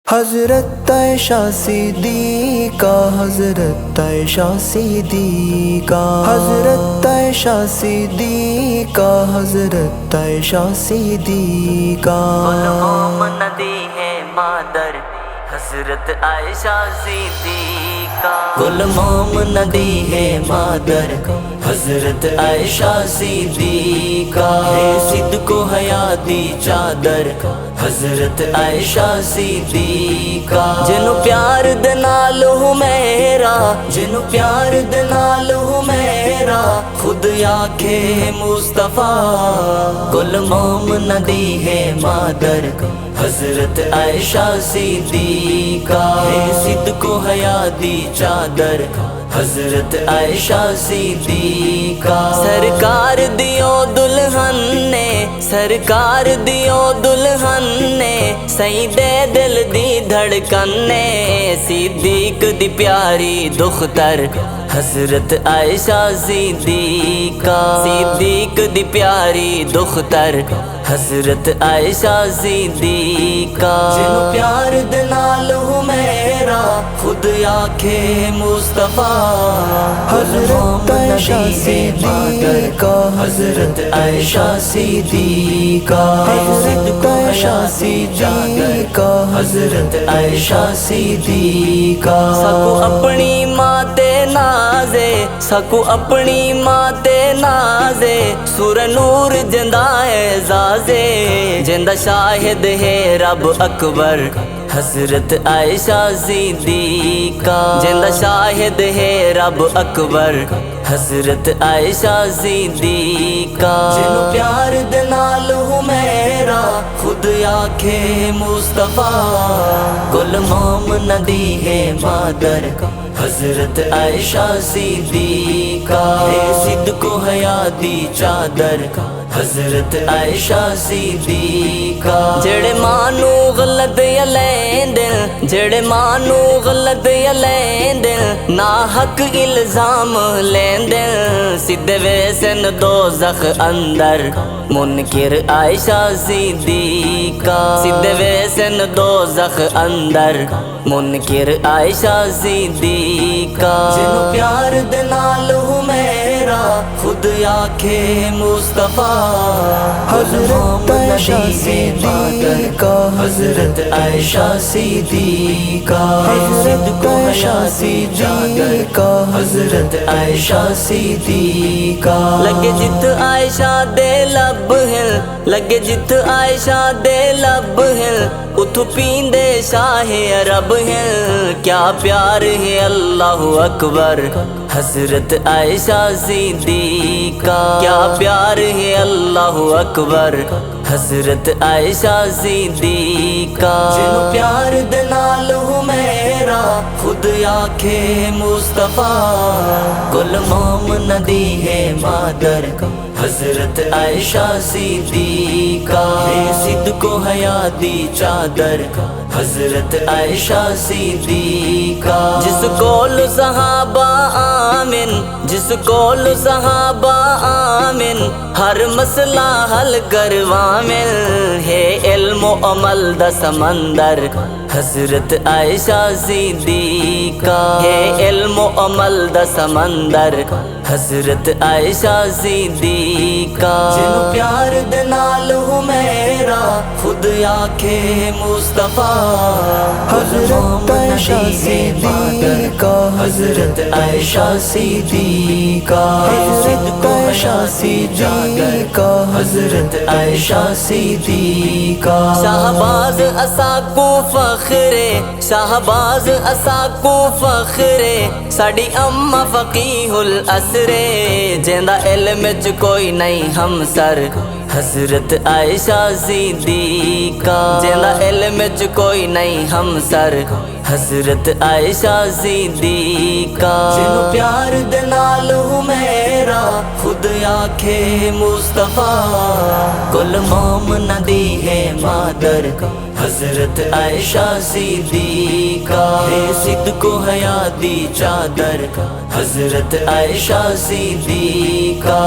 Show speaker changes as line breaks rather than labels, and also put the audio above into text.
حضرت عائشہ صدیقہ، حضرت عائشہ صدیقہ، حضرت عائشہ صدیقہ، حضرت عائشہ صدیقہ۔
علوم ندی ہے مادر حضرت عائشہ صدیقہ، علوم ندی ہے مادر حضرت عائشہ صدیقہ، ہے صدق و حیا دی چادر حضرت عائشہ صدیقہ، جنوں پیار دے نال میرا، جنوں پیار دے نال میرا خود آکھے مصطفیٰ، کل موم ندی ہے مادر حضرت عائشہ صدیقہ، ہے صدق و حیا دی چادر حضرت عائشہ صدیقہ، سرکار دیو دلہن نے، سرکار دیو دلہن نے، سیدے دل دی دھڑکن نے، صدیق دی پیاری دختر حضرت عائشہ صدیقہ، صدیق دی پیاری دختر حضرت عائشہ صدیقہ، جنوں پیار دے نال میرا خود آکھے مصطفیٰ،
حضرت عائشہ صدیقہ، حضرت عائشہ صدیقہ، حضرت عائشہ صدیقہ، حضرت عائشہ صدیقہ،
سکو اپنی ماں تے نازے، سکو اپنی ماں تے نازے، سور نور جندہ اعزازے، جندہ شاہد ہے رب اکبر حضرت عائشہ صدیقہ، جندہ شاہد ہے رب اکبر حضرت عائشہ صدیقہ، جنوں پیار دے نال میرا خود آکھے مصطفیٰ، کل موم ندی ہے مادر حضرت عائشہ صدیقہ، ہے صدق و حیا دی چادر حضرت عائشہ صدیقہ، جڑے مانو غلط یا لیندن، جڑے مانو غلط یا لیندن، نا حق الزام لیندن، سدھے ویسن دوزخ اندر منکر عائشہ صدیقہ، سدھے ویسن دوزخ اندر منکر عائشہ صدیقہ، جنوں پیار دے نال میرا خود آکھے مصطفیٰ،
حضرت عائشہ صدیقہ، حضرت عائشہ صدیقہ، حضرت عائشہ صدیقہ، حضرت عائشہ صدیقہ،
لگے جت عائشہ دے لب ہیں، لگے جت عائشہ دے لب ہیں، اتھو پیندے شاہ عرب ہیں، کیا پیار ہے اللہ اکبر حضرت عائشہ صدیقہ، کیا پیار ہے اللہ اکبر حضرت عائشہ صدیقہ، جنوں پیار دے نال میرا خود آکھے مصطفیٰ، کل موم ندی ہے مادر حضرت عائشہ صدیقہ، ہے صدق و حیا دی چادر حضرت عائشہ صدیقہ، جس کول صحابہ آمن، جس کول صحابہ آمن، ہر مسئلہ حل کروامن، ہے علم و عمل دا سمندر حضرت عائشہ صدیقہ، ہے علم و عمل دا سمندر حضرت عائشہ صدیقہ، جنوں پیار دے نال میرا خود آکھے مصطفیٰ،
حضرت عائشہ صدیقہ، حضرت عائشہ صدیقہ، حضرت عائشہ صدیقہ، حضرت عائشہ صدیقہ،
شہباز اسا کو فخرے، شہباز اسا کو فخرے، ساڈی اماں فقیہ الاسرے، جیندا علم چ کوئی نہیں ہم سر حضرت عائشہ صدیقہ، جیندا علم چ کوئی نہیں ہم سر حضرت عائشہ صدیقہ، جنوں پیار دے نال میرا خود آکھے مصطفیٰ، کل موم ندی ہے مادر حضرت عائشہ صدیقہ، ہے صدق و حیا دی چادر حضرت عائشہ صدیقہ۔